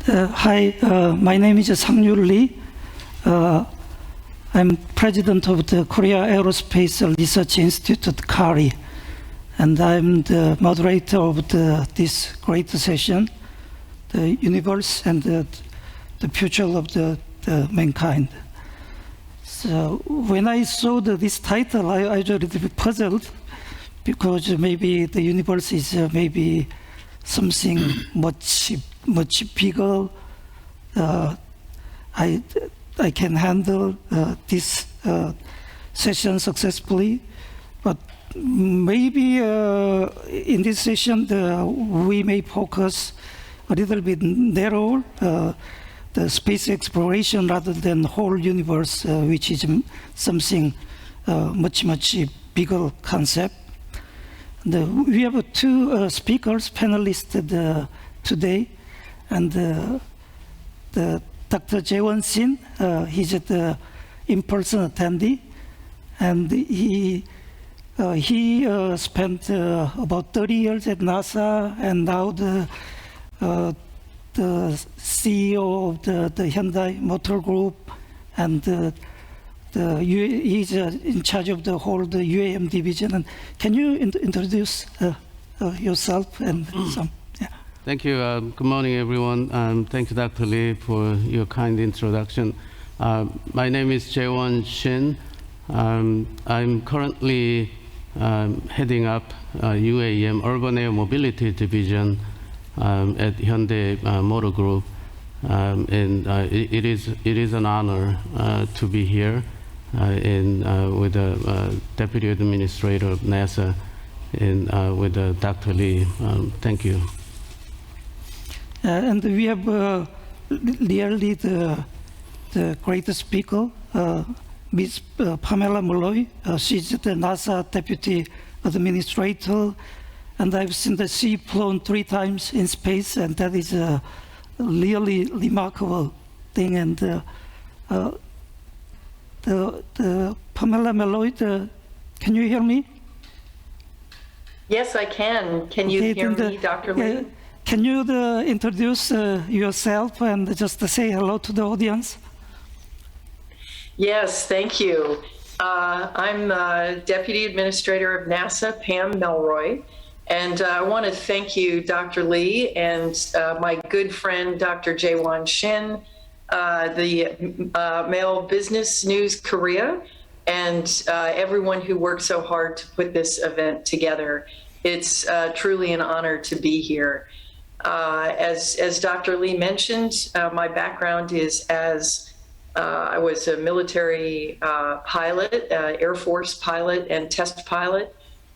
Hi, my name is Sang-Yul Lee. I'm president of the Korea Aerospace Research Institute, KARI, and I'm the moderator of this great session, the universe and the future of the mankind. So when I saw this title, I was a little bit puzzled, because maybe the universe is maybe something much bigger. I can handle this session successfully, but maybe in this session we may focus a little bit narrow the space exploration rather than whole universe, which is something much bigger concept. We have two speakers, panelists today, and Dr. Jae-won Shin, he's the in-person attendee, and he spent about 30 years at NASA, and now the CEO of the Hyundai Motor Group, and he's in charge of the whole UAM division. And can you introduce yourself and some? Yeah. Thank you. Good morning, everyone. Thank you, Dr. Lee, for your kind introduction. My name is Jae-won Shin. I'm currently heading up UAM, Urban Air Mobility Division at Hyundai Motor Group. And it is an honor to be here with the Deputy Administrator of NASA and with Dr. Lee. Thank you. And we have really the great speaker, Ms. Pamela Melroy. She's the NASA Deputy Administrator, and I've seen the she flown 3 times in space, and that is a really remarkable thing. And the Pamela Melroy, can you hear me? Yes, I can. Can you hear me, Dr. Lee? Can you introduce yourself and just say hello to the audience? Yes, thank you. I'm Deputy Administrator of NASA, Pam Melroy, and I want to thank you, Dr. Lee, and my good friend, Dr. Jae-won Shin, the Mail Business News Korea, and everyone who worked so hard to put this event together. It's truly an honor to be here. As Dr. Lee mentioned, my background is I was a military pilot, Air Force pilot and test pilot,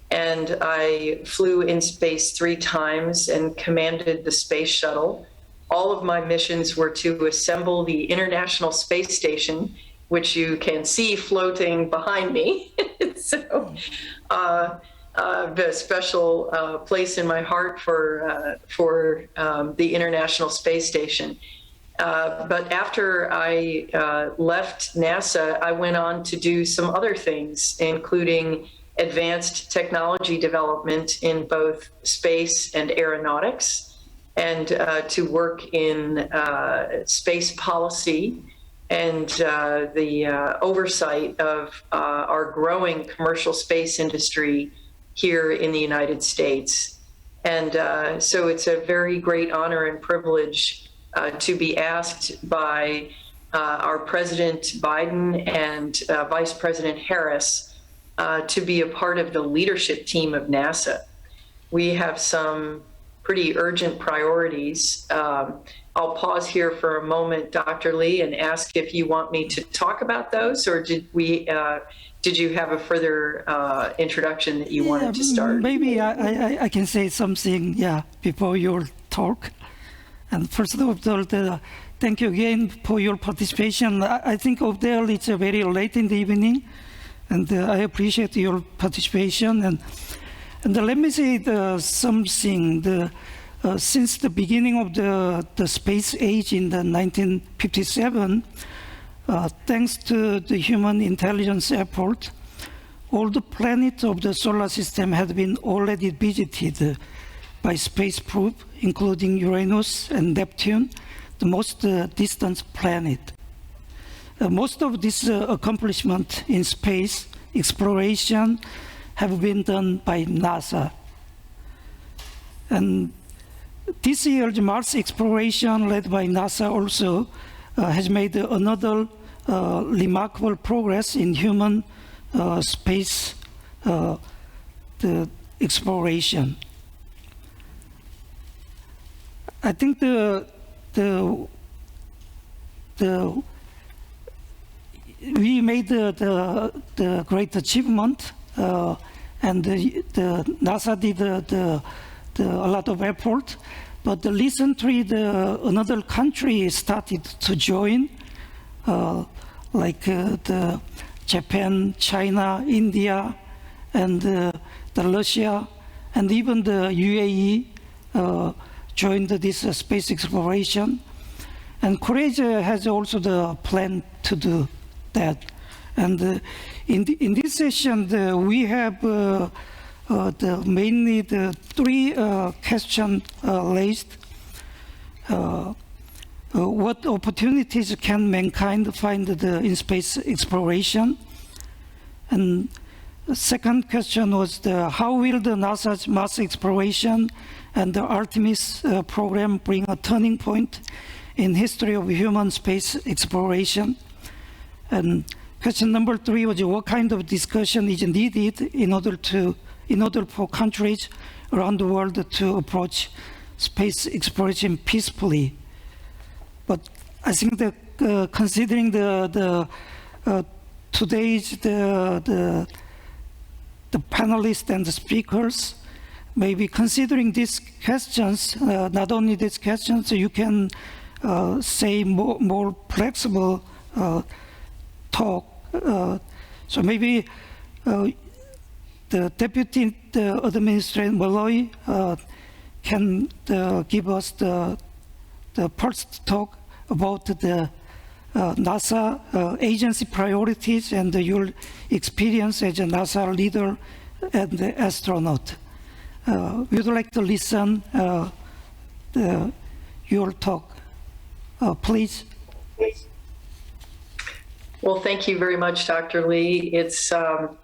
and I flew in space 3 times and commanded the space shuttle. All of my missions were to assemble the International Space Station, which you can see floating behind me. So, a special place in my heart for the International Space Station. But after I left NASA, I went on to do some other things, including advanced technology development in both space and aeronautics, and to work in space policy and the oversight of our growing commercial space industry here in the United States. And so it's a very great honor and privilege to be asked by our President Biden and Vice President Harris to be a part of the leadership team of NASA. We have some pretty urgent priorities. I'll pause here for a moment, Dr. Lee, and ask if you want me to talk about those, or did you have a further introduction that you wanted to start? Maybe I can say something, before your talk. And first of all, thank you again for your participation. I think over there it's very late in the evening, and I appreciate your participation. And let me say something. Since the beginning of the space age in the 1957, thanks to the human intelligence effort, all the planets of the solar system had been already visited by space probe, including Uranus and Neptune, the most distant planet. Most of this accomplishment in space exploration have been done by NASA. And this year's Mars exploration led by NASA also has made another remarkable progress in human space the exploration. I think we made the great achievement, and the NASA did a lot of effort. But recently, another country started to join, like the Japan, China, India, and the Russia, and even the UAE joined this space exploration. And Korea has also the plan to do that. And in this session, we have mainly the three questions raised. What opportunities can mankind find in space exploration? And the second question was how will the NASA's Mars exploration and the Artemis program bring a turning point in history of human space exploration? And question number 3 was what kind of discussion is needed in order for countries around the world to approach space exploration peacefully? But I think that considering today's the panelists and the speakers, maybe considering these questions, not only these questions, you can say more flexible talk. So maybe the Deputy Administrator Melroy can give us the first talk about the NASA agency priorities and your experience as a NASA leader and astronaut. We'd like to listen your talk. Please. Well, thank you very much, Dr. Lee. It's a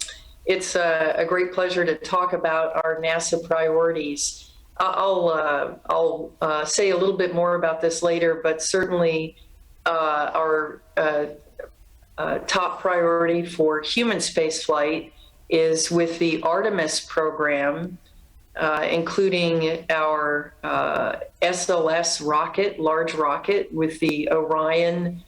great pleasure to talk about our NASA priorities. I'll say a little bit more about this later, but certainly our top priority for human spaceflight is with the Artemis program, including our SLS rocket, large rocket, with the Orion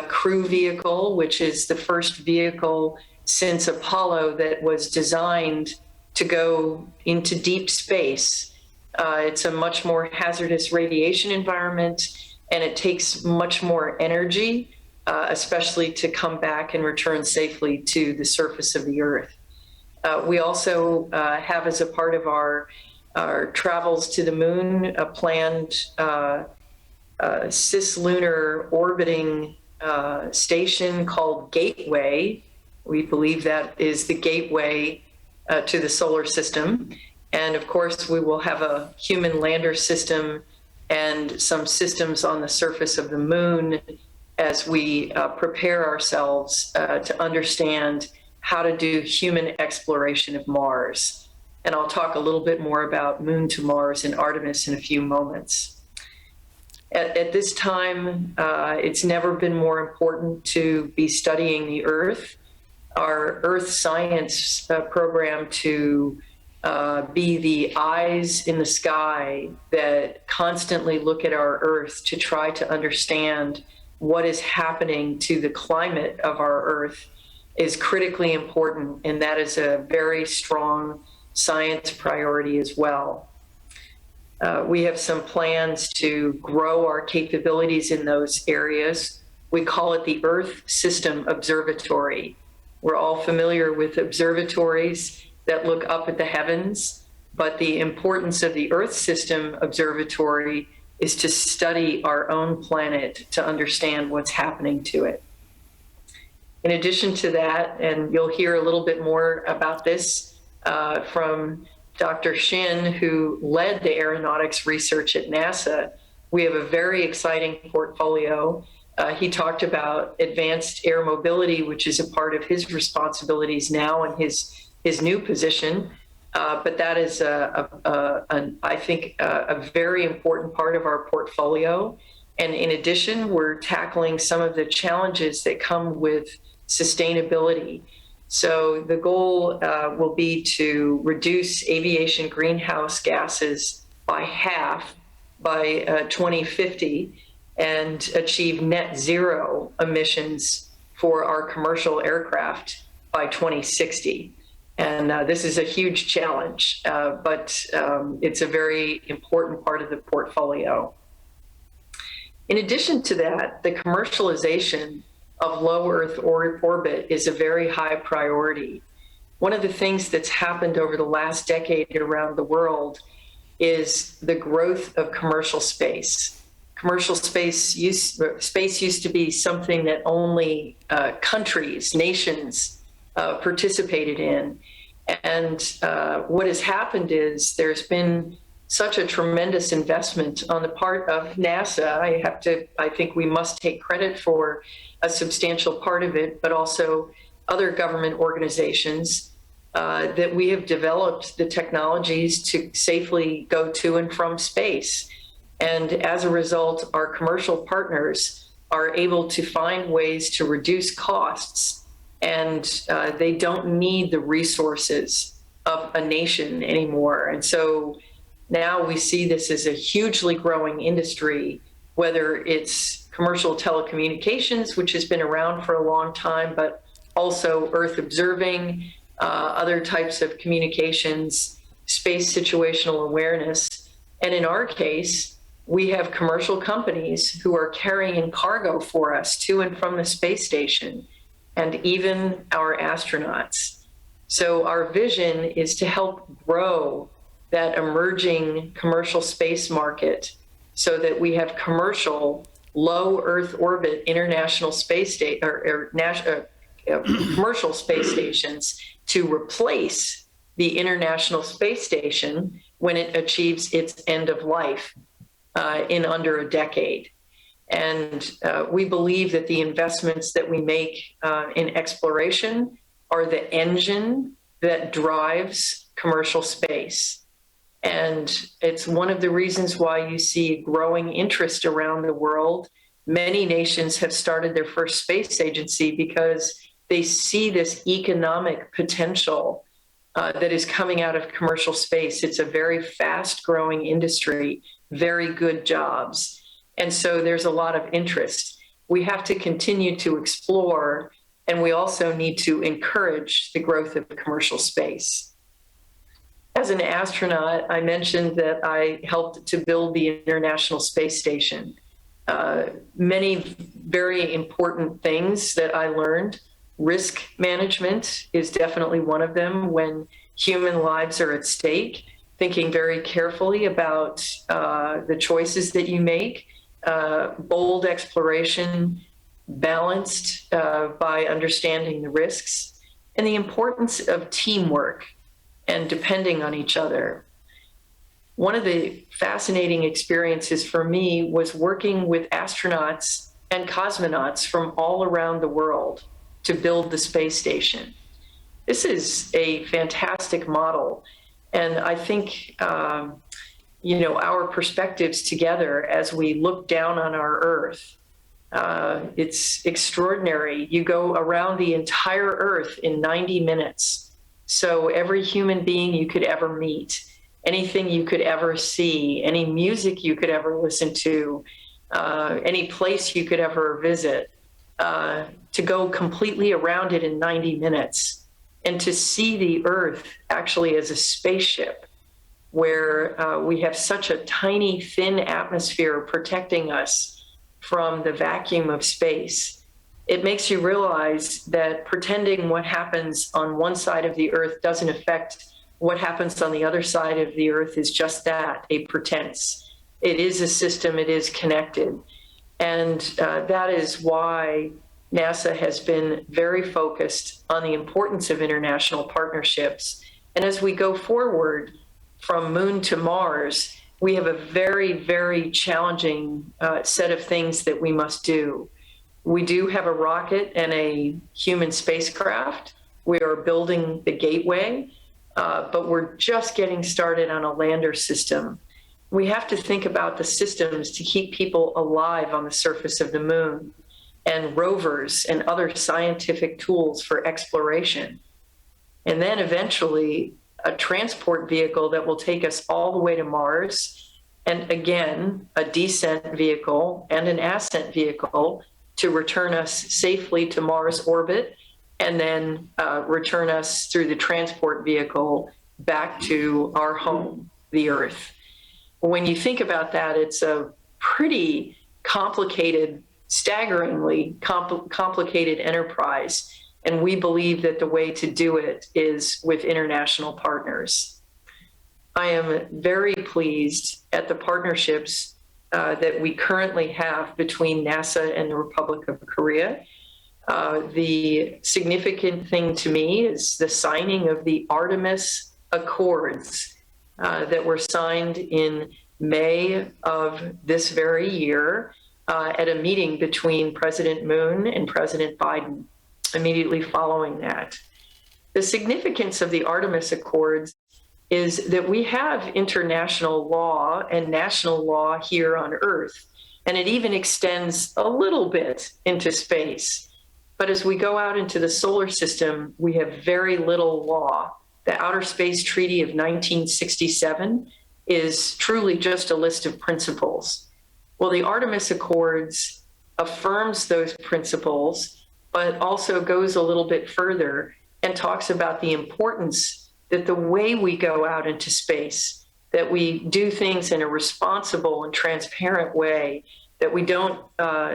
crew vehicle, which is the first vehicle since Apollo that was designed to go into deep space. It's a much more hazardous radiation environment, and it takes much more energy, especially to come back and return safely to the surface of the Earth. We also have, as a part of our travels to the moon, a planned cislunar orbiting station called Gateway. We believe that is the gateway to the solar system. And of course, we will have a human lander system and some systems on the surface of the moon as we prepare ourselves to understand how to do human exploration of Mars. And I'll talk a little bit more about Moon to Mars and Artemis in a few moments. At this time, it's never been more important to be studying the Earth. Our Earth science program to be the eyes in the sky that constantly look at our Earth to try to understand what is happening to the climate of our Earth is critically important, and that is a very strong science priority as well. We have some plans to grow our capabilities in those areas. We call it the Earth System Observatory. We're all familiar with observatories that look up at the heavens, but the importance of the Earth System Observatory is to study our own planet to understand what's happening to it. In addition to that, and you'll hear a little bit more about this from Dr. Shin, who led the aeronautics research at NASA, We have a very exciting portfolio. He talked about advanced air mobility, which is a part of his responsibilities now in his new position. But that is, I think, a very important part of our portfolio. And in addition, we're tackling some of the challenges that come with sustainability. So the goal will be to reduce aviation greenhouse gases by half by 2050 and achieve net zero emissions for our commercial aircraft by 2060. And this is a huge challenge, but it's a very important part of the portfolio. In addition to that, the commercialization of low Earth orbit is a very high priority. One of the things that's happened over the last decade around the world is the growth of commercial space. Commercial space used to be something that only countries, nations participated in. And what has happened is there's been such a tremendous investment on the part of NASA. I think we must take credit for a substantial part of it, but also other government organizations that we have developed the technologies to safely go to and from space. And as a result, our commercial partners are able to find ways to reduce costs, and they don't need the resources of a nation anymore. And so now we see this as a hugely growing industry, whether it's commercial telecommunications, which has been around for a long time, but also Earth observing, other types of communications, space situational awareness. And in our case, we have commercial companies who are carrying cargo for us to and from the space station, and even our astronauts. So our vision is to help grow that emerging commercial space market so that we have commercial low Earth orbit international space commercial space stations to replace the International Space Station when it achieves its end of life in under a decade. And we believe that the investments that we make in exploration are the engine that drives commercial space. And it's one of the reasons why you see growing interest around the world. Many nations have started their first space agency because they see this economic potential that is coming out of commercial space. It's a very fast-growing industry, very good jobs. And so there's a lot of interest. We have to continue to explore, and we also need to encourage the growth of commercial space. As an astronaut, I mentioned that I helped to build the International Space Station. Many very important things that I learned. Risk management is definitely one of them when human lives are at stake, thinking very carefully about the choices that you make, bold exploration, balanced by understanding the risks, and the importance of teamwork and depending on each other. One of the fascinating experiences for me was working with astronauts and cosmonauts from all around the world to build the space station. This is a fantastic model. And I think, our perspectives together as we look down on our Earth, it's extraordinary. You go around the entire Earth in 90 minutes. So every human being you could ever meet, anything you could ever see, any music you could ever listen to, any place you could ever visit, to go completely around it in 90 minutes and to see the Earth actually as a spaceship where we have such a tiny, thin atmosphere protecting us from the vacuum of space. It makes you realize that pretending what happens on one side of the Earth doesn't affect what happens on the other side of the Earth is just that, a pretense. It is a system, it is connected. And that is why NASA has been very focused on the importance of international partnerships. And as we go forward from Moon to Mars, we have a very, very challenging set of things that we must do. We do have a rocket and a human spacecraft. We are building the gateway, but we're just getting started on a lander system. We have to think about the systems to keep people alive on the surface of the moon, and rovers and other scientific tools for exploration. And then eventually a transport vehicle that will take us all the way to Mars, and again, a descent vehicle and an ascent vehicle to return us safely to Mars orbit, and then return us through the transport vehicle back to our home, the Earth. When you think about that, it's a pretty complicated, staggeringly complicated enterprise. And we believe that the way to do it is with international partners. I am very pleased at the partnerships that we currently have between NASA and the Republic of Korea. The significant thing to me is the signing of the Artemis Accords that were signed in May of this very year at a meeting between President Moon and President Biden immediately following that. The significance of the Artemis Accords is that we have international law and national law here on Earth, and it even extends a little bit into space. But as we go out into the solar system, we have very little law. The Outer Space Treaty of 1967 is truly just a list of principles. Well, the Artemis Accords affirms those principles, but also goes a little bit further and talks about the importance that the way we go out into space, that we do things in a responsible and transparent way, that we don't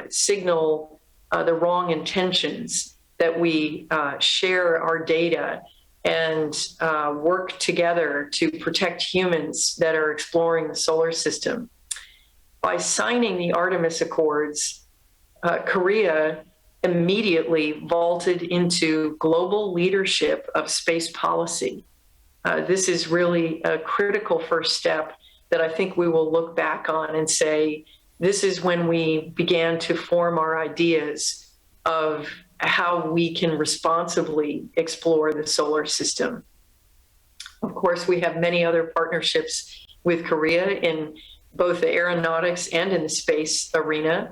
signal the wrong intentions, that we share our data and work together to protect humans that are exploring the solar system. By signing the Artemis Accords, Korea immediately vaulted into global leadership of space policy. This is really a critical first step that I think we will look back on and say, this is when we began to form our ideas of how we can responsibly explore the solar system. Of course, we have many other partnerships with Korea in both the aeronautics and in the space arena.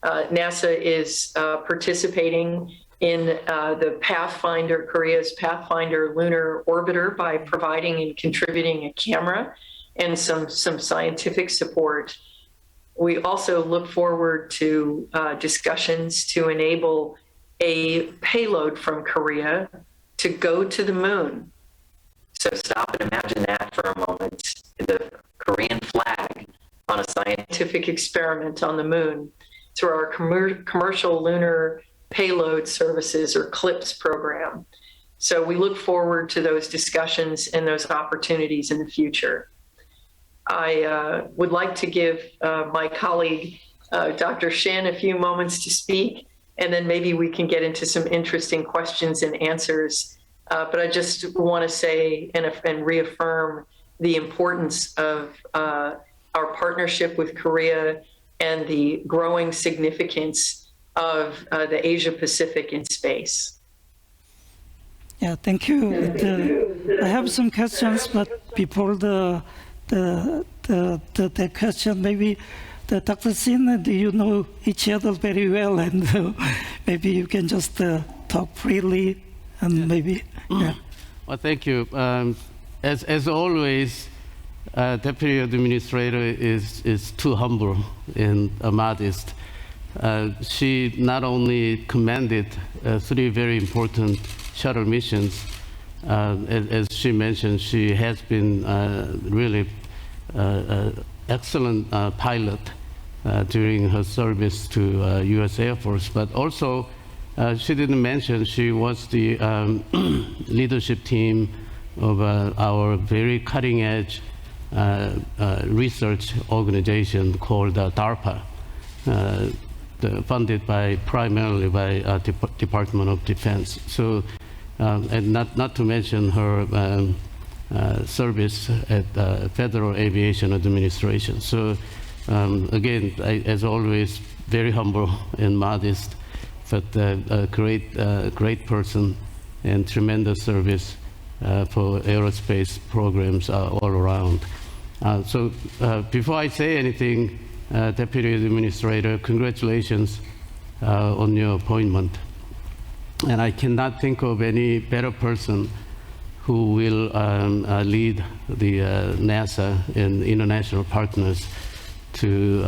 NASA is participating in the Pathfinder, Korea's Pathfinder lunar orbiter by providing and contributing a camera and some scientific support. We also look forward to discussions to enable a payload from Korea to go to the moon. So stop and imagine that for a moment. The Korean flag on a scientific experiment on the moon through our commercial lunar payload services, or CLIPS program. So we look forward to those discussions and those opportunities in the future. I would like to give my colleague, Dr. Shin, a few moments to speak, and then maybe we can get into some interesting questions and answers. But I just want to say and reaffirm the importance of our partnership with Korea and the growing significance of the Asia Pacific in space. Yeah, thank you. I have some questions, but before the question, maybe Dr. Sin, do you know each other very well, and maybe you can just talk freely, and maybe. Yeah. Well, thank you. As always, Deputy Administrator is too humble and modest. She not only commanded 3 very important shuttle missions, as she mentioned, she has been really excellent pilot during her service to U.S. Air Force, but also she didn't mention she was the leadership team of our very cutting-edge research organization called DARPA, funded primarily by Department of Defense. So, and not to mention her service at Federal Aviation Administration. So again, as always, very humble and modest, but a great person and tremendous service for aerospace programs all around. So before I say anything, Deputy Administrator, congratulations on your appointment. And I cannot think of any better person who will lead the NASA and international partners to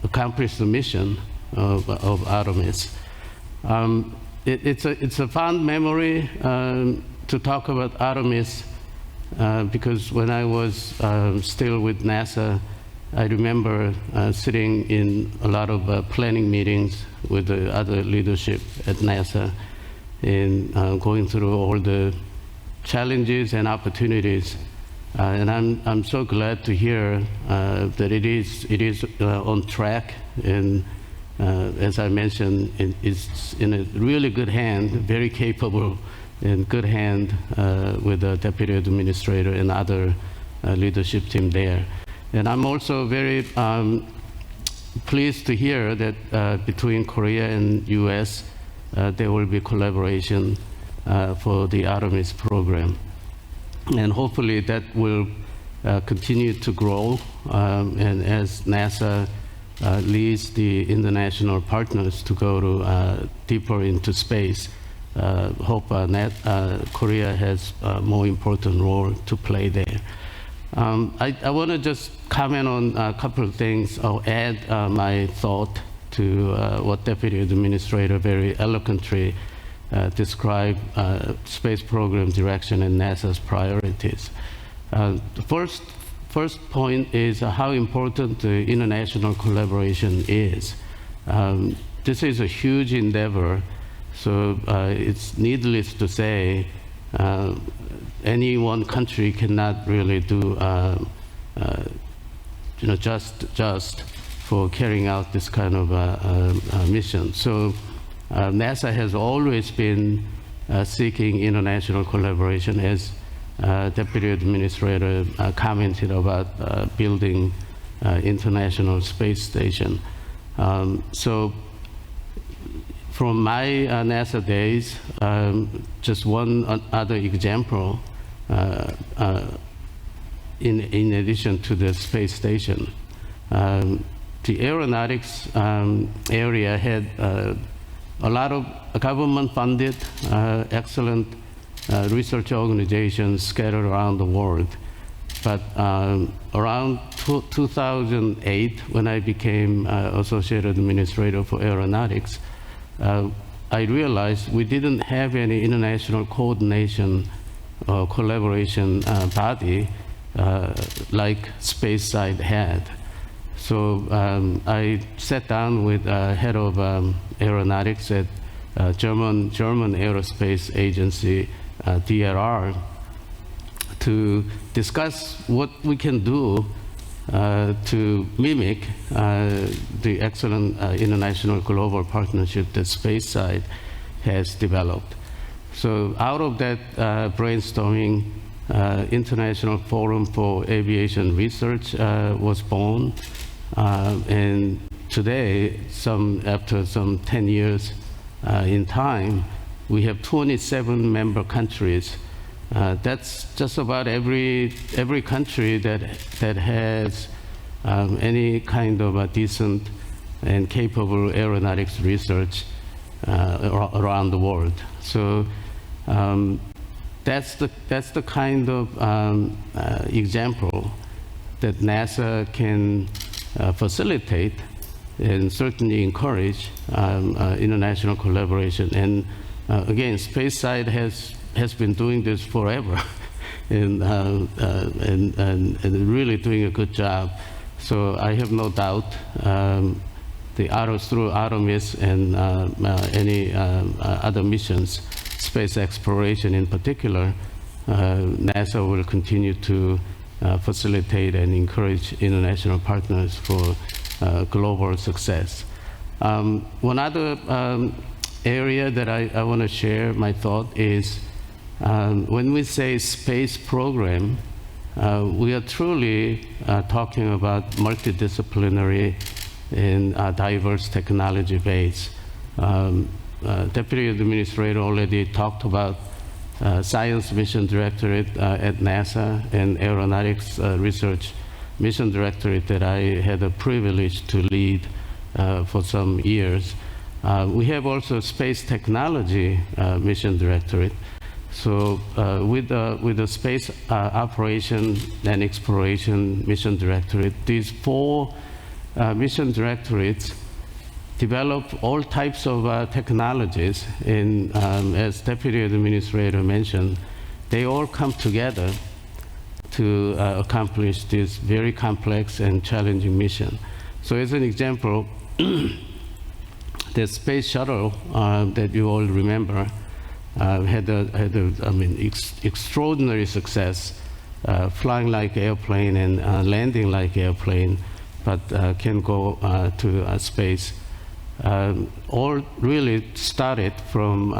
accomplish the mission of Artemis. It's a fond memory to talk about Artemis because when I was still with NASA, I remember sitting in a lot of planning meetings with the other leadership at NASA and going through all the challenges and opportunities. And I'm so glad to hear that it is on track, and as I mentioned, it's in a really good hand, very capable and good hand with the Deputy Administrator and other leadership team there. And I'm also very pleased to hear that between Korea and US, there will be collaboration for the Artemis program. And hopefully that will continue to grow. And as NASA leads the international partners to go to deeper into space, hope Korea has a more important role to play there. I want to just comment on a couple of things. I'll add my thought to what Deputy Administrator very eloquently described space program direction and NASA's priorities. The first point is how important the international collaboration is. This is a huge endeavor, so it's needless to say any one country cannot really do just for carrying out this kind of mission. So NASA has always been seeking international collaboration, as Deputy Administrator commented about building International Space Station. So from my NASA days, just one other example, in addition to the space station, the aeronautics area had a lot of government-funded, excellent research organizations scattered around the world. But around 2008, when I became Associate Administrator for Aeronautics, I realized we didn't have any international coordination or collaboration body like SpaceSide had. So I sat down with head of aeronautics at German Aerospace Agency, DLR, to discuss what we can do to mimic the excellent international global partnership that SpaceSide has developed. So out of that brainstorming, International Forum for Aviation Research was born. And today, after some 10 years in time, we have 27 member countries. That's just about every country that has any kind of a decent and capable aeronautics research around the world. So that's the kind of example that NASA can facilitate and certainly encourage international collaboration. And again, SpaceSide has been doing this forever and really doing a good job. So I have no doubt through Artemis and any other missions, space exploration in particular, NASA will continue to facilitate and encourage international partners for global success. One other area that I want to share my thought is When we say space program, we are truly talking about multidisciplinary and diverse technology base. Deputy Administrator already talked about Science Mission Directorate at NASA and Aeronautics Research Mission Directorate that I had the privilege to lead for some years. We have also Space Technology Mission Directorate. So with the Space Operation and Exploration Mission Directorate, these 4 mission directorates develop all types of technologies, and as Deputy Administrator mentioned, they all come together to accomplish this very complex and challenging mission. So as an example, the space shuttle that you all remember had extraordinary success, flying like airplane and landing like airplane, but can go to space. All really started from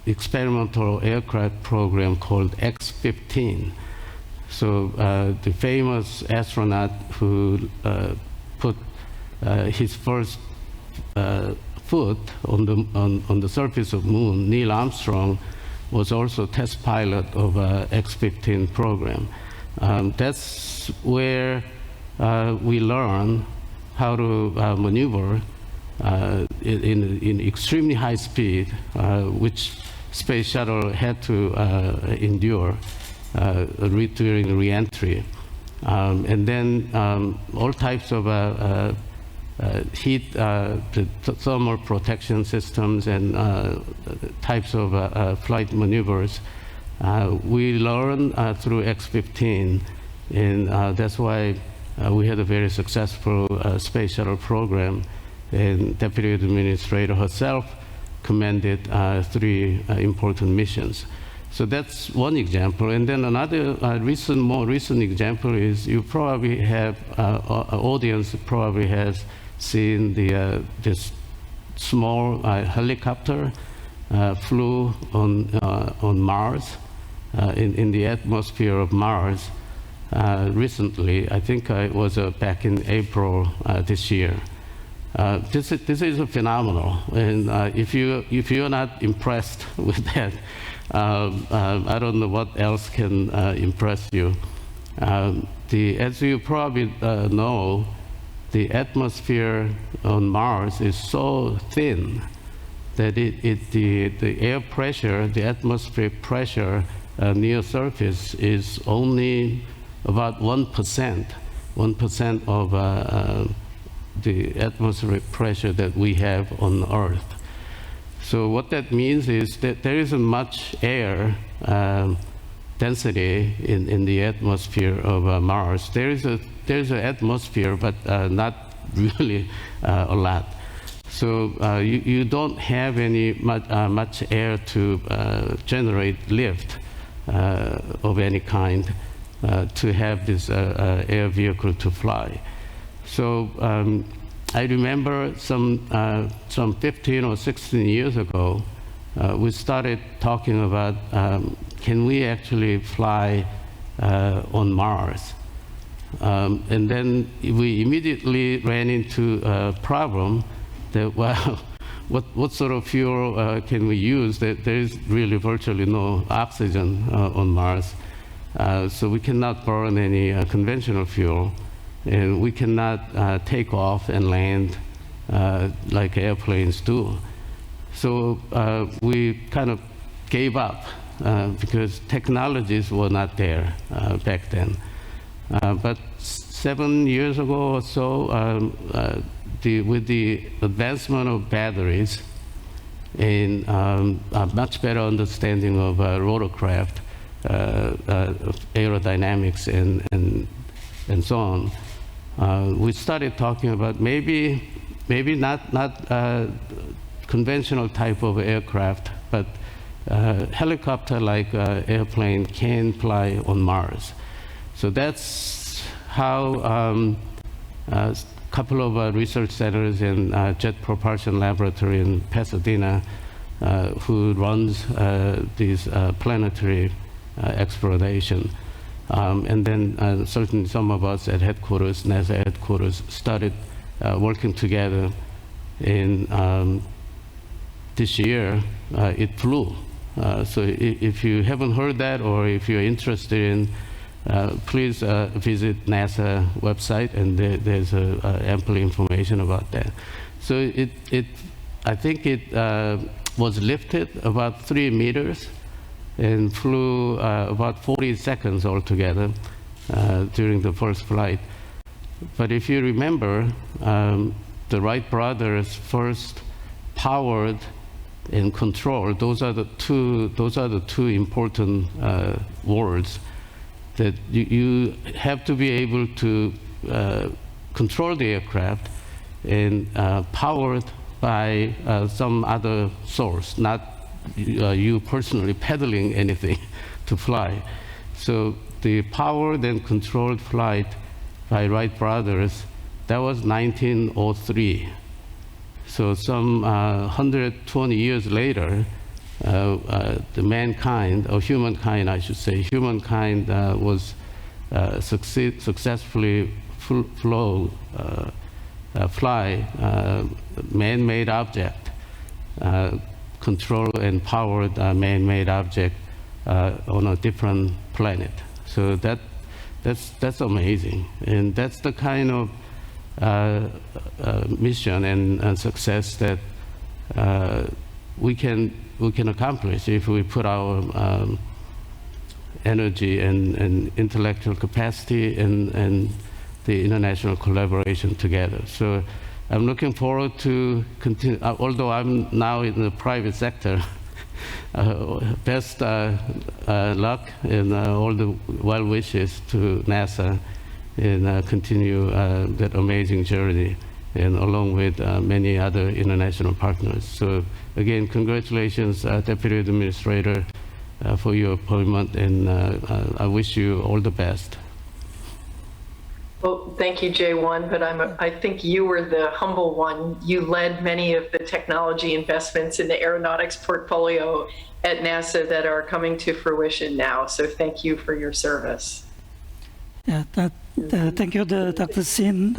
experimental aircraft program called X-15. So the famous astronaut who put his first foot on the surface of Moon, Neil Armstrong, was also test pilot of X-15 program. That's where we learn how to maneuver in extremely high speed, which space shuttle had to endure during re-entry. And then all types of heat, thermal protection systems and types of flight maneuvers. We learn through X-15, and that's why we had a very successful space shuttle program, and Deputy Administrator herself commanded 3 important missions. So that's one example. And then another more recent example is you probably have, audience probably has seen this small helicopter flew on Mars, in the atmosphere of Mars recently. I think it was back in April this year. This is a phenomenal, and if you're not impressed with that, I don't know what else can impress you. As you probably know, the atmosphere on Mars is so thin that the air pressure, the atmospheric pressure near surface is only about 1% of the atmospheric pressure that we have on Earth. So what that means is that there isn't much air density in the atmosphere of Mars. There's an atmosphere, but not really a lot. So you don't have any much air to generate lift of any kind to have this air vehicle to fly. So I remember some 15 or 16 years ago, we started talking about can we actually fly on Mars? And then we immediately ran into a problem that, well, what sort of fuel can we use? There is really virtually no oxygen on Mars. So we cannot burn any conventional fuel. And we cannot take off and land like airplanes do. So we kind of gave up because technologies were not there back then. But 7 years ago or so, with the advancement of batteries and a much better understanding of rotorcraft, aerodynamics, and so on, we started talking about maybe not conventional type of aircraft, but helicopter-like airplane can fly on Mars. So that's how a couple of research centers in Jet Propulsion Laboratory in Pasadena who runs these planetary exploration. And then certainly some of us at headquarters, NASA headquarters, started working together in this year. It flew. So if you haven't heard that, or if you're interested in, please visit NASA website, and there's ample information about that. So I think it was lifted about 3 meters and flew about 40 seconds altogether during the first flight. But if you remember, the Wright brothers first powered and controlled. Those are the two important words that you have to be able to control the aircraft and powered by some other source, not you personally pedaling anything to fly. So the powered and controlled flight by Wright brothers, that was 1903. So some 120 years later, the mankind, or humankind, I should say, humankind was successfully fly man-made object, control and powered man-made object on a different planet. So that's amazing, and that's the kind of mission and success that we can accomplish if we put our energy and intellectual capacity and the international collaboration together. So I'm looking forward to continue, although I'm now in the private sector. Best luck and all the well wishes to NASA and continue that amazing journey, and along with many other international partners. So again, congratulations, Deputy Administrator, for your appointment, and I wish you all the best. Well, thank you, J1, but I think you were the humble one. You led many of the technology investments in the aeronautics portfolio at NASA that are coming to fruition now. So thank you for your service. Yeah, thank you, Dr. Sin.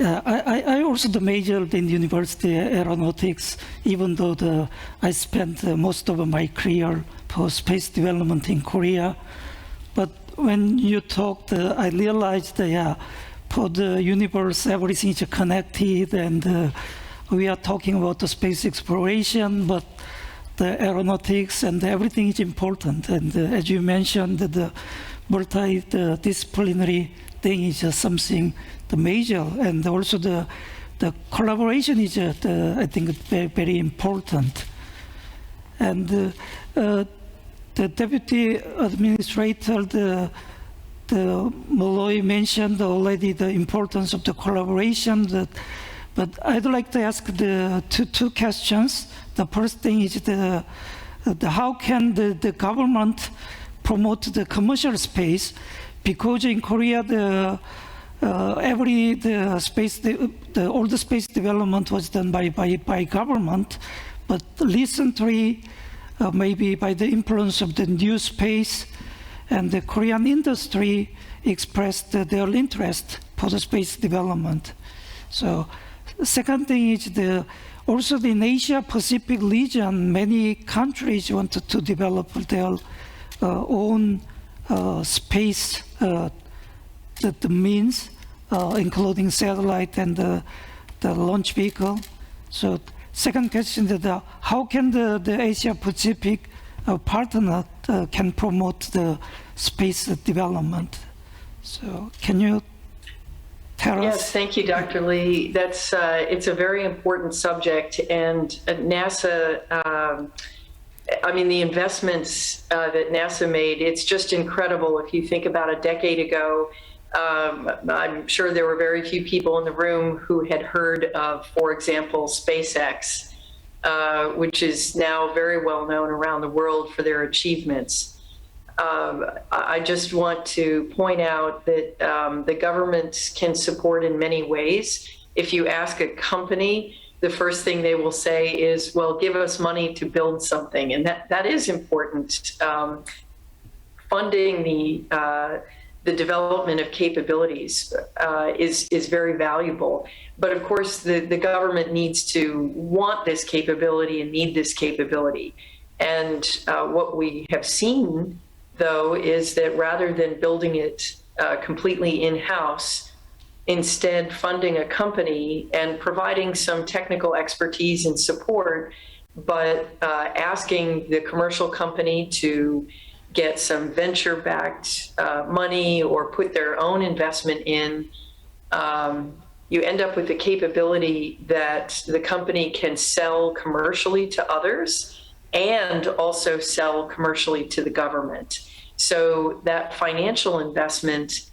I also majored in university aeronautics, even though I spent most of my career for space development in Korea. But when you talked, I realized, for the universe, everything is connected, and we are talking about the space exploration, but the aeronautics and everything is important. And as you mentioned, the multidisciplinary thing is something the major, and also the collaboration is, I think, very, very important. And the Deputy Administrator, the Melroy mentioned already the importance of the collaboration. But I'd like to ask the two questions. The first thing is how can the government promote the commercial space? Because in Korea, all the space development was done by government, but recently, maybe by the influence of the new space, and the Korean industry expressed their interest for the space development. So, second thing is also in Asia Pacific region, many countries wanted to develop their own space the means, including satellite and the launch vehicle. So second question is how can the Asia Pacific partner can promote the space development? So can you tell us? Yes, thank you, Dr. Lee. That's it's a very important subject, and NASA. I mean, the investments that NASA made, it's just incredible. If you think about a decade ago, I'm sure there were very few people in the room who had heard of, for example, SpaceX, which is now very well known around the world for their achievements. I just want to point out that the government can support in many ways. If you ask a company the first thing they will say is, well, give us money to build something. And that is important. Funding the development of capabilities is very valuable. But of course, the government needs to want this capability and need this capability. And what we have seen, though, is that rather than building it completely in-house, instead funding a company and providing some technical expertise and support, but asking the commercial company to get some venture-backed money or put their own investment in, you end up with the capability that the company can sell commercially to others and also sell commercially to the government. So that financial investment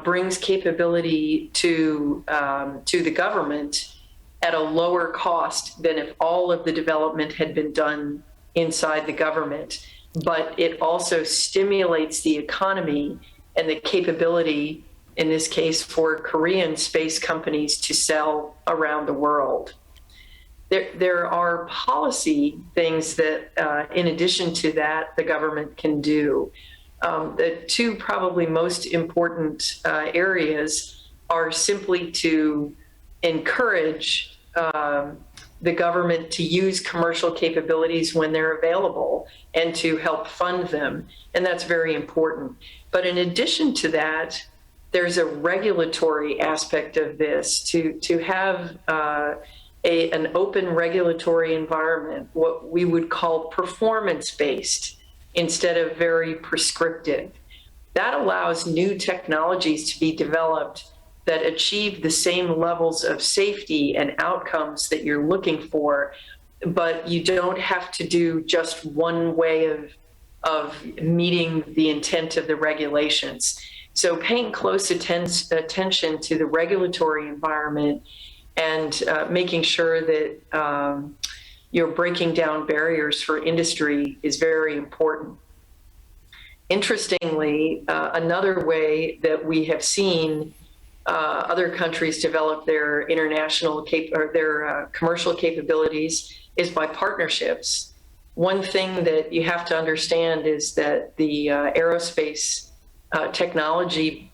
brings capability to the government at a lower cost than if all of the development had been done inside the government. But it also stimulates the economy and the capability, in this case, for Korean space companies to sell around the world. There are policy things that, in addition to that, the government can do. The two probably most important areas are simply to encourage the government to use commercial capabilities when they're available and to help fund them. And that's very important. But in addition to that, there's a regulatory aspect of this to have an open regulatory environment, what we would call performance-based instead of very prescriptive. That allows new technologies to be developed that achieve the same levels of safety and outcomes that you're looking for, but you don't have to do just one way of meeting the intent of the regulations. So paying close attention to the regulatory environment and making sure that you're breaking down barriers for industry is very important. Interestingly, another way that we have seen other countries develop their international commercial capabilities is by partnerships. One thing that you have to understand is that the aerospace technology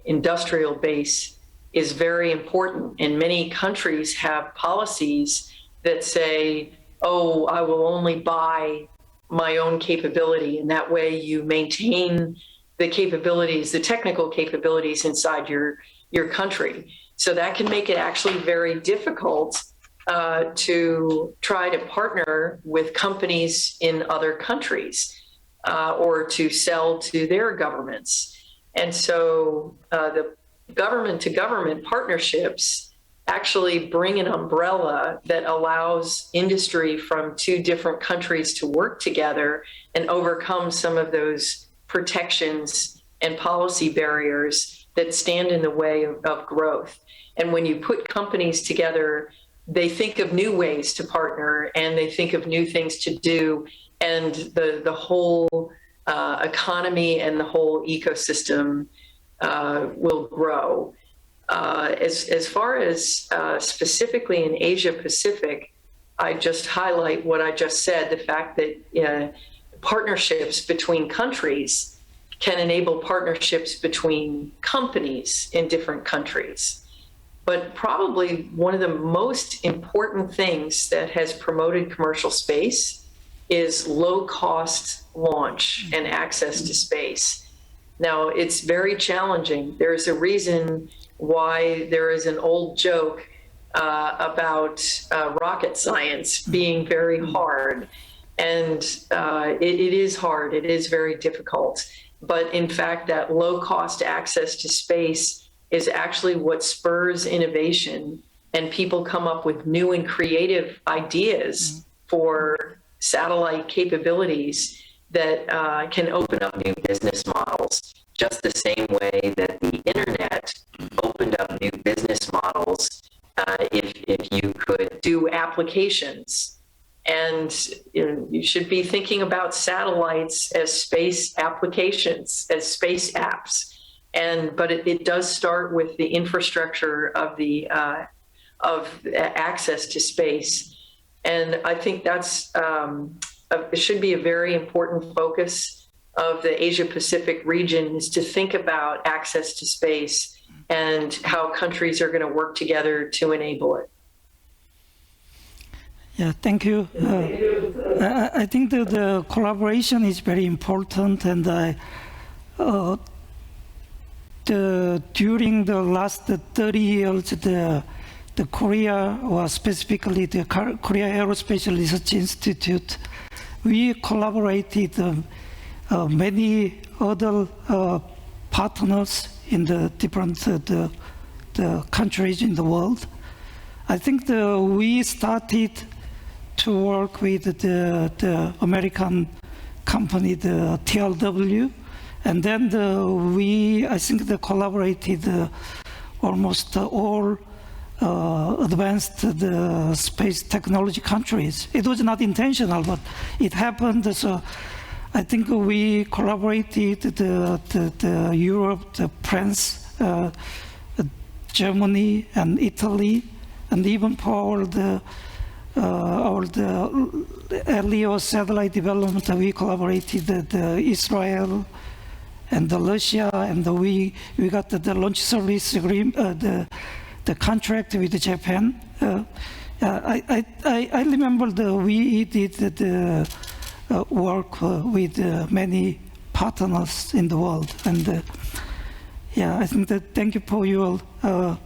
industrial base is very important, and many countries have policies that say, oh, I will only buy my own capability, and that way you maintain the capabilities, the technical capabilities inside your country. So that can make it actually very difficult to try to partner with companies in other countries or to sell to their governments. And so the government-to-government partnerships actually bring an umbrella that allows industry from two different countries to work together and overcome some of those protections and policy barriers that stand in the way of growth. And when you put companies together, they think of new ways to partner and they think of new things to do, and the whole economy and the whole ecosystem will grow. As far as specifically in Asia Pacific, I just highlight what I just said, the fact that partnerships between countries can enable partnerships between companies in different countries. But probably one of the most important things that has promoted commercial space is low-cost launch and access to space. Now, it's very challenging. There's a reason why there is an old joke about rocket science being very hard. And it is hard, it is very difficult. But in fact, that low-cost access to space is actually what spurs innovation, and people come up with new and creative ideas for satellite capabilities that can open up new business models, just the same way that the internet opened up new business models if you could do applications. And you should be thinking about satellites as space applications, as space apps. But it does start with the infrastructure of the access to space. And I think it should be a very important focus of the Asia-Pacific region, is to think about access to space and how countries are going to work together to enable it. Yeah, thank you. I think that the collaboration is very important, and during the last 30 years, the Korea, or specifically the Korea Aerospace Research Institute, we collaborated many other partners in the different the countries in the world. I think we started to work with the American company, the TLW, and then I think they collaborated almost all advanced the space technology countries. It was not intentional, but it happened. So I think we collaborated the Europe, the France, Germany, and Italy, and even for the LEO satellite development, we collaborated the Israel and the Russia, and we got the launch service agreement, the contract with Japan. I remember we did the work with many partners in the world, and yeah, I think that thank you for your the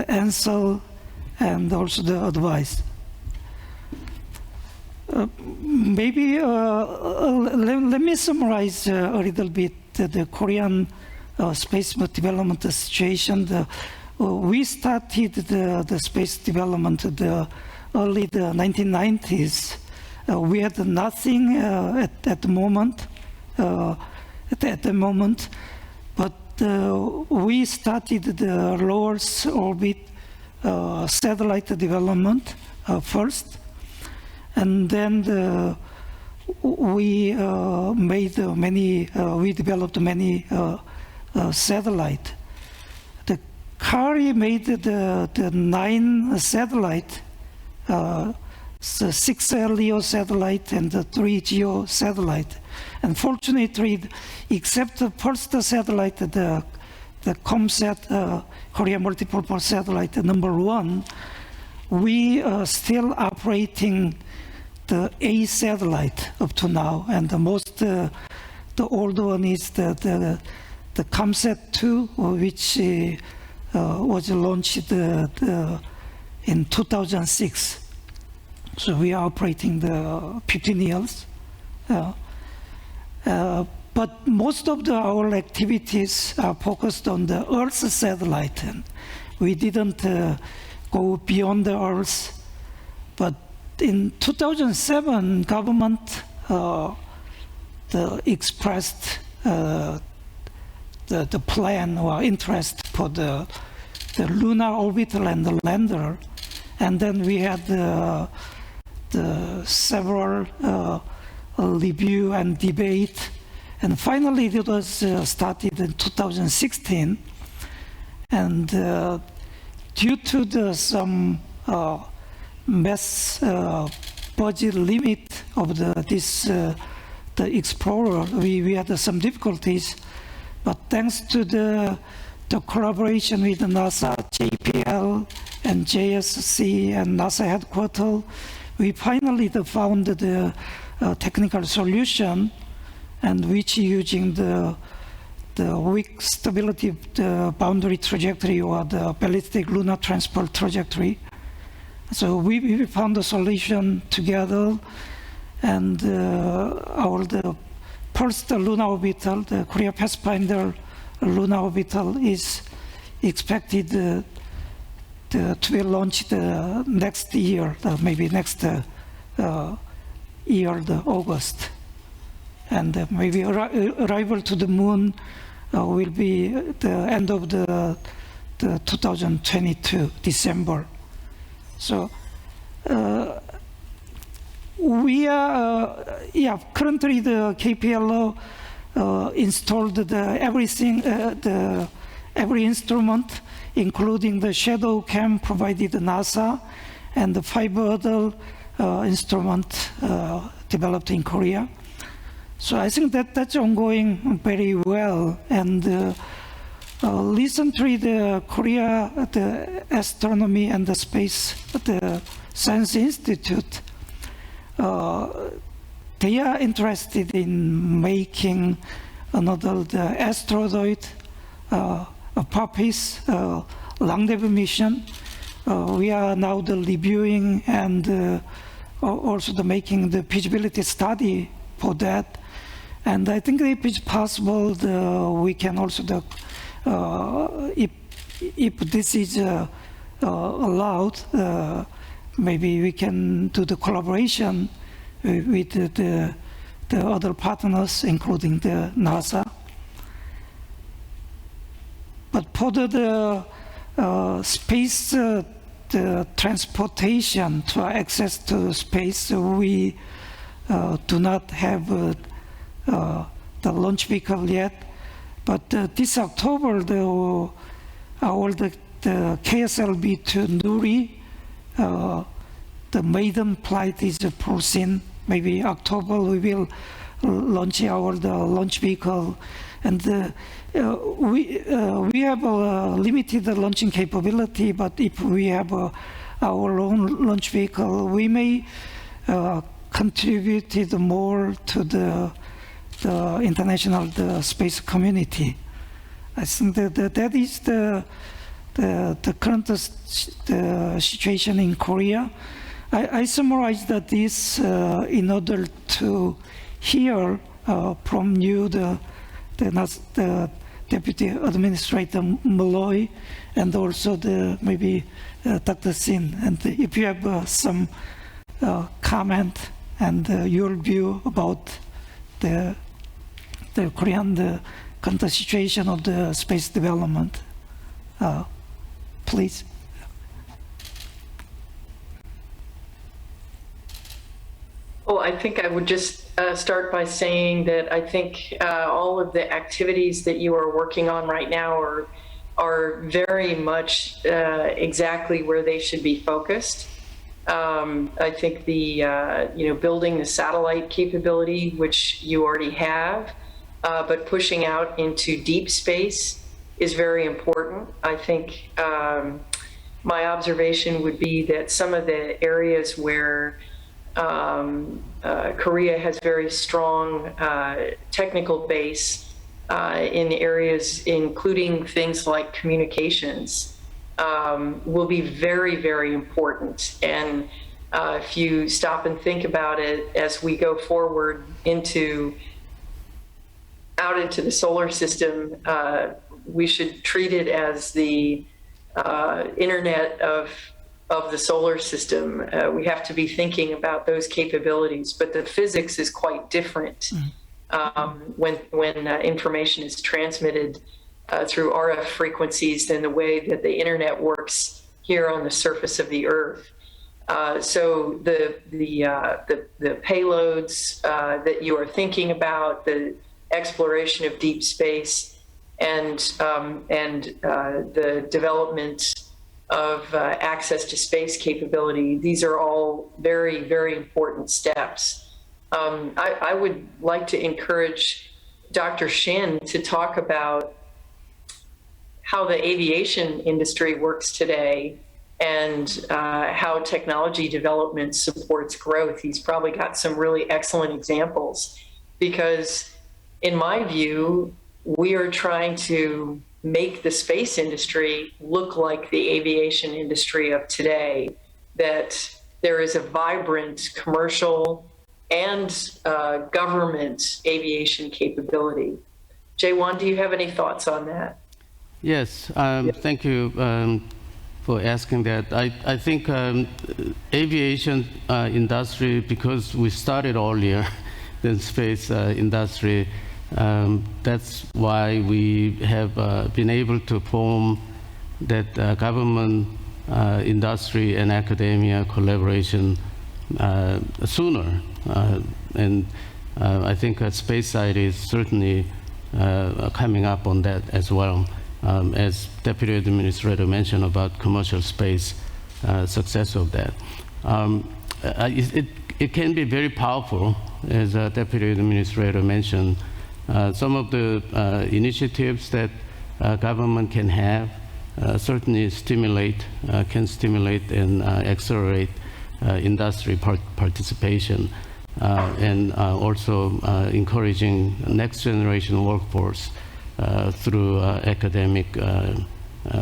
answer and also the advice. Maybe let me summarize a little bit the Korean space development situation. We started the space development early the 1990s. We had nothing at the moment. But we started the low Earth orbit satellite development first, and then we developed many satellites. The Kari made the 9 satellite, 6 LEO satellite and 3 GEO satellite. Unfortunately, except the first satellite, the COMSAT, Korea Multipurpose Satellite number 1, we are still operating the A satellite up to now, and the most the old one is the COMSAT 2, which was launched in 2006. So we are operating the 15 years. But most of our activities are focused on the Earth satellite, and we didn't go beyond the Earth. But in 2007, government expressed the plan or interest for the lunar orbital and the lander, and then we had the several review and debate, and finally it was started in 2016, and due to some mass budget limit of the Explorer, we had some difficulties, but thanks to the collaboration with NASA, JPL, and JSC and NASA headquarters, we finally found the technical solution, and which using the weak stability boundary trajectory, or the ballistic lunar transport trajectory. So we found a solution together, and the first lunar orbital, the Korea Pathfinder lunar orbital, is expected to be launched next year, maybe next year, August. And maybe arrival to the moon will be the end of the 2022, December. So we are, currently the KPLO installed everything, every instrument including the shadow cam provided NASA and the 5 other instruments developed in Korea. So I think that's ongoing very well. And recently, the Korea, the Astronomy and the Space, the Science Institute, they are interested in making another the asteroid, Apopis, rendezvous mission. We are now reviewing and also making the feasibility study for that. And I think if it's possible, we can also, if this is allowed, maybe we can do the collaboration with the other partners, including the NASA. But for the space, the transportation to access to space, we do not have the launch vehicle yet. But this October, the KSLV to Nuri, the maiden flight is foreseen. Maybe October we will launch our launch vehicle, and we have a limited launching capability. But if we have our own launch vehicle, we may contribute more to the international space community. I think that is the current situation in Korea. I summarized this in order to hear from you, the Deputy Administrator Melroy, and also maybe Dr. Sin. And if you have some comment and your view about the Korean current situation of the space development, please. Well, I think I would just start by saying that I think all of the activities that you are working on right now are very much exactly where they should be focused. I think the building the satellite capability, which you already have, but pushing out into deep space is very important. I think my observation would be that some of the areas where Korea has very strong technical base in areas including things like communications will be very, very important. And if you stop and think about it, as we go forward out into the solar system, we should treat it as the internet of the solar system. We have to be thinking about those capabilities, but the physics is quite different when information is transmitted through RF frequencies than the way that the internet works here on the surface of the Earth. So the payloads that you are thinking about, the exploration of deep space, and the development of access to space capability, these are all very, very important steps. I would like to encourage Dr. Shin to talk about how the aviation industry works today and how technology development supports growth. He's probably got some really excellent examples, because in my view, we are trying to make the space industry look like the aviation industry of today, that there is a vibrant commercial and government aviation capability. Jaewon, do you have any thoughts on that? Yes, thank you for asking that. I think aviation industry, because we started earlier than space industry, that's why we have been able to form that government, industry, and academia collaboration sooner. And I think space side is certainly coming up on that as well. as Deputy Administrator mentioned about commercial space success of that. It can be very powerful, as Deputy Administrator mentioned. Some of the initiatives that government can have certainly can stimulate and accelerate industry participation, and also encouraging next generation workforce through academic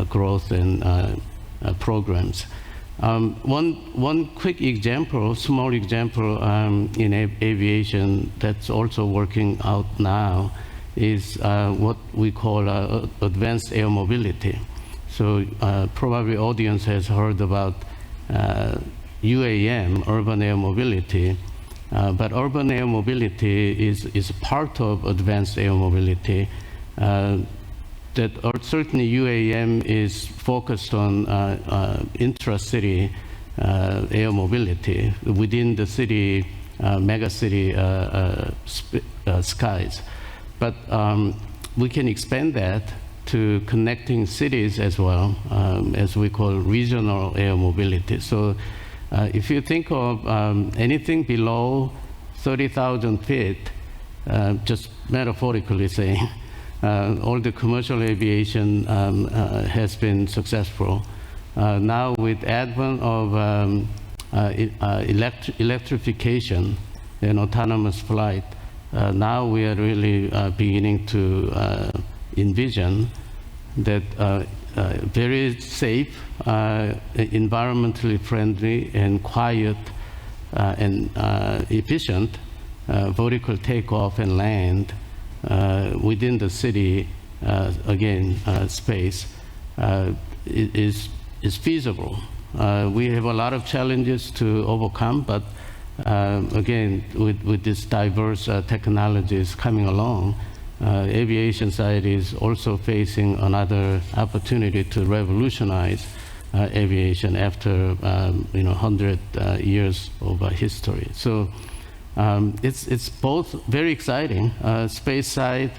growth and programs. One quick example, small example in aviation that's also working out now is what we call advanced air mobility. So probably audience has heard about UAM, urban air mobility, but urban air mobility is part of advanced air mobility. That certainly UAM is focused on intra-city air mobility within the city, megacity skies. But we can expand that to connecting cities as well, as we call regional air mobility. So if you think of anything below 30,000 feet, just metaphorically saying, all the commercial aviation has been successful. Now with advent of electrification and autonomous flight, now we are really beginning to envision that very safe, environmentally friendly and quiet and efficient vertical takeoff and land within the city, again, space, is feasible. We have a lot of challenges to overcome, but again, with these diverse technologies coming along, aviation side is also facing another opportunity to revolutionize aviation after 100 years of history. So. It's both very exciting. Space side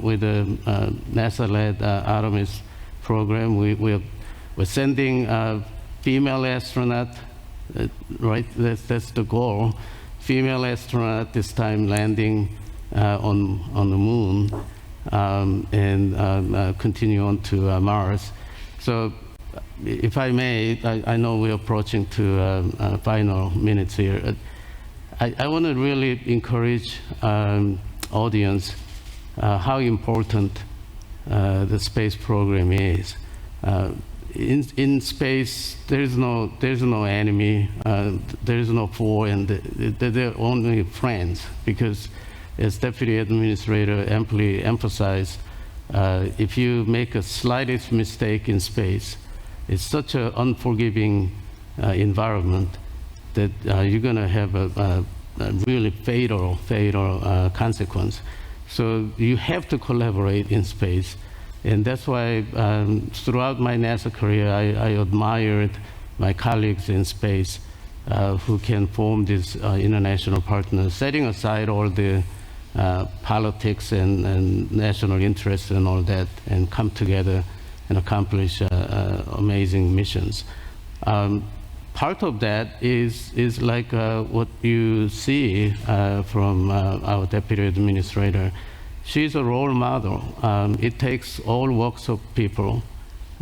with the NASA-led Artemis program, we're sending female astronaut, right? That's the goal. Female astronaut this time landing on the moon and continue on to Mars. So, if I may, I know we're approaching to final minutes here. I want to really encourage audience how important the space program is. In space, there's no enemy, there's no foe, and they're only friends. Because, as Deputy Administrator amply emphasized, if you make a slightest mistake in space, it's such an unforgiving environment that you're going to have a really fatal consequence. So you have to collaborate in space. And that's why throughout my NASA career, I admired my colleagues in space who can form these international partners, setting aside all the politics and national interests and all that, and come together and accomplish amazing missions. Part of that is like what you see from our Deputy Administrator. She's a role model. It takes all walks of people,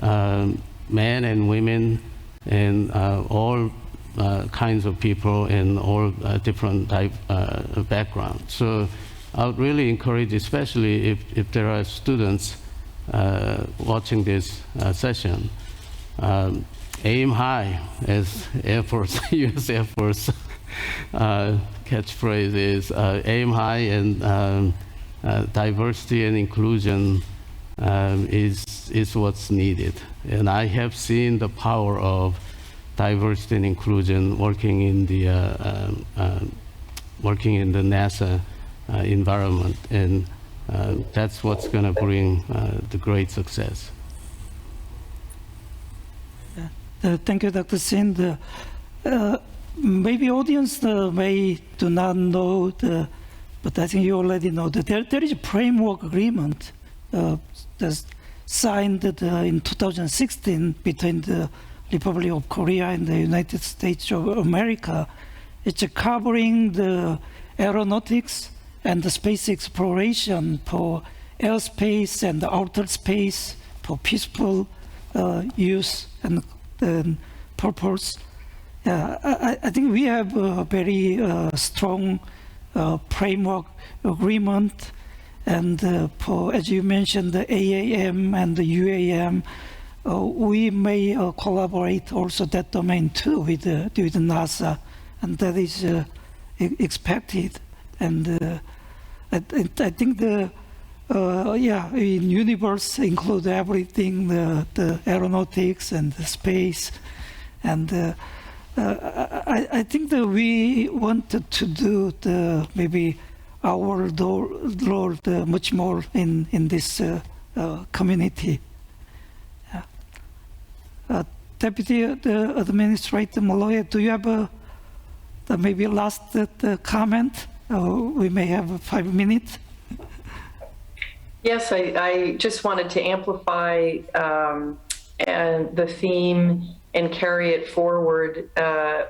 men and women, and all kinds of people and all different backgrounds. So I would really encourage, especially if there are students watching this session, aim high, as Air Force, U.S. Air Force catchphrase is, aim high, and diversity and inclusion is what's needed. And I have seen the power of diversity and inclusion working in the NASA environment, and that's what's going to bring the great success. Thank you, Dr. Sin. Maybe audience may do not know, but I think you already know that there is a framework agreement that's signed in 2016 between the Republic of Korea and the United States of America. It's covering the aeronautics and the space exploration for airspace and outer space for peaceful use and purpose. I think we have a very strong framework agreement, and for, as you mentioned, the AAM and the UAM, we may collaborate also that domain too with NASA, and that is expected. And I think the in universe include everything, the aeronautics and the space, and I think that we wanted to do maybe our role much more in this community. Deputy Administrator Melroy, do you have maybe last comment? We may have 5 minutes. Yes, I just wanted to amplify and the theme and carry it forward.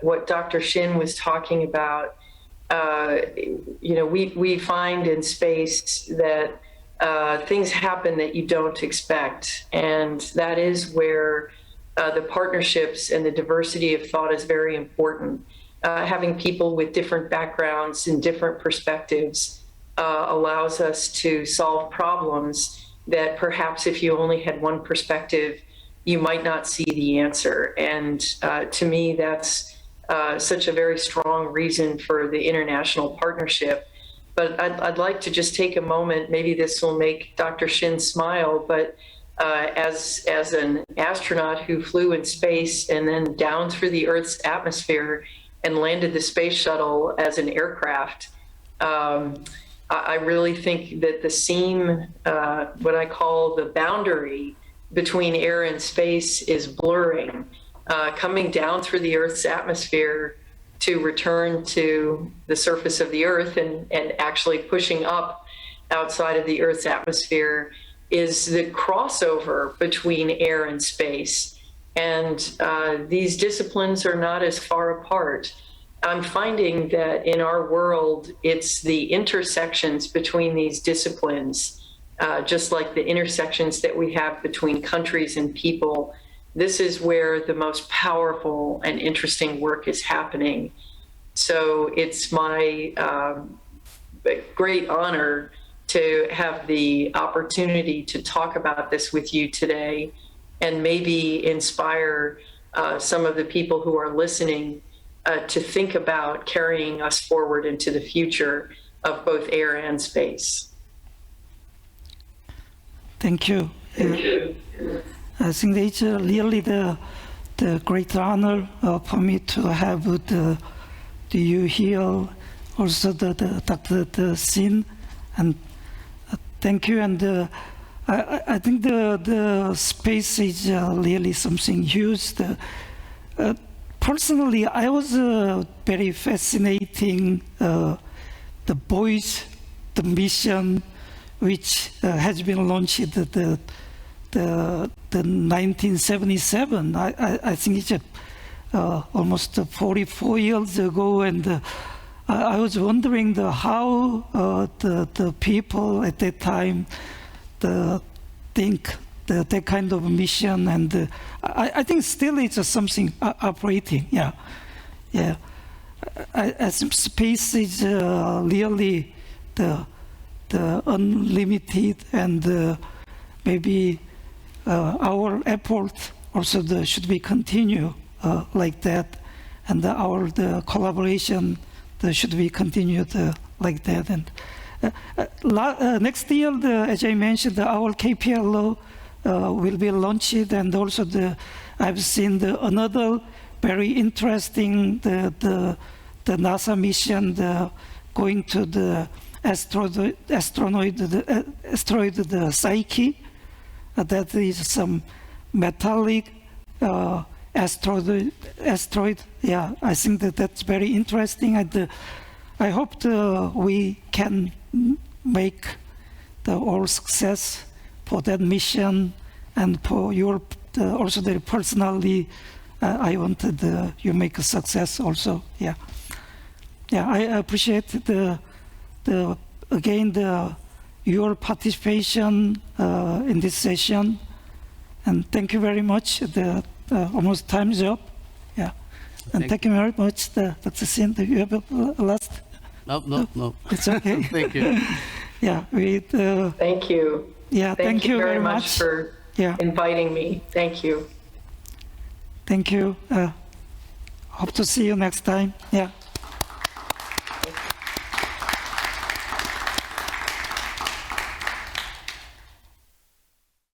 What Dr. Shin was talking about. We find in space that things happen that you don't expect, and that is where the partnerships and the diversity of thought is very important. Having people with different backgrounds and different perspectives allows us to solve problems that perhaps if you only had one perspective, you might not see the answer. And to me, that's such a very strong reason for the international partnership. But I'd like to just take a moment, maybe this will make Dr. Shin smile, but as an astronaut who flew in space and then down through the Earth's atmosphere and landed the space shuttle as an aircraft, I really think that the seam, what I call the boundary between air and space, is blurring. Coming down through the Earth's atmosphere to return to the surface of the Earth and actually pushing up outside of the Earth's atmosphere is the crossover between air and space. And these disciplines are not as far apart. I'm finding that in our world, it's the intersections between these disciplines, just like the intersections that we have between countries and people. This is where the most powerful and interesting work is happening. So it's my great honor to have the opportunity to talk about this with you today and maybe inspire some of the people who are listening to think about carrying us forward into the future of both air and space. Thank you. I think it's really the great honor for me to have you here, also the Dr. Shin, and thank you. And I think the space is really something huge. Personally, I was very fascinating the mission which has been launched the 1977. I think it's almost 44 years ago, and I was wondering how the people at that time think that kind of mission, and I think still it's something operating. As space is really the unlimited, and maybe our effort also should be continue like that, and the collaboration should be continued like that. And next year, as I mentioned, our KPLO will be launched, and also I've seen another very interesting the NASA mission going to the asteroid the Psyche. That is some metallic asteroid. Yeah, I think that's very interesting, and I hope we can make all success for that mission, and for your also very personally, I wanted you make a success also. Yeah, yeah. I appreciate your participation in this session, and thank you very much. Almost time's up. Yeah, and thank you very much, Dr. Sin. Do you have a last? No. It's okay. Thank you. Yeah, Thank you. Yeah, thank you very much for inviting me. Thank you. Thank you. Hope to see you next time. Yeah.